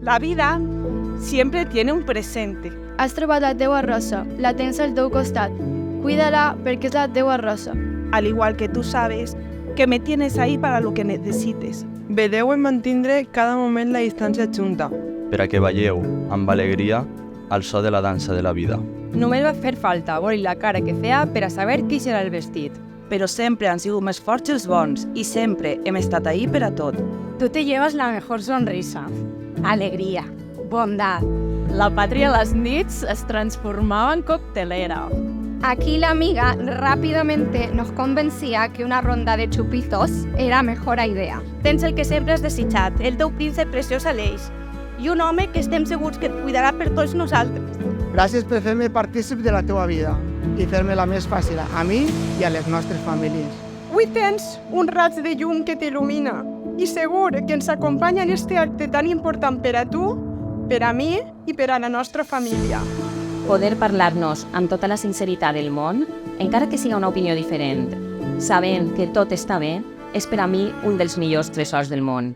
La vida siempre tiene un presente. Has trobat la teua rosa, la tens al teu costat. Cuida-la perquè és la teua rosa. Al igual que tú sabes que me tienes ahí para lo que necesites. Vedeu en mantindre cada moment la distància junta. Per a que balleu, amb alegria, al so de la dansa de la vida. Només va fer falta veure la cara que feia per a saber qui serà el vestit. Però sempre han sigut més forts els bons i sempre hem estat ahí per a tot. Tú te llevas la mejor sonrisa, alegría, bondad. La Patria a les nits es transformava en coctelera. Aquí la amiga rápidamente nos convencía que una ronda de chupizos era mejor idea. Tens el que sempre has desitjat, el teu príncep preciós Aleix, i un home que estem segurs que et cuidarà per tots nosaltres. Gràcies per fer-me partícip de la teva vida i fer-me-la més fàcil a mi i a les nostres famílies. Avui tens un raig de llum que t'il·lumina i segur que ens acompanya en este acte tan important per a tu, per a mi i per a la nostra família. Poder parlar-nos amb tota la sinceritat del món, encara que siga una opinió diferent, sabent que tot està bé, és per a mi un dels millors tresors del món.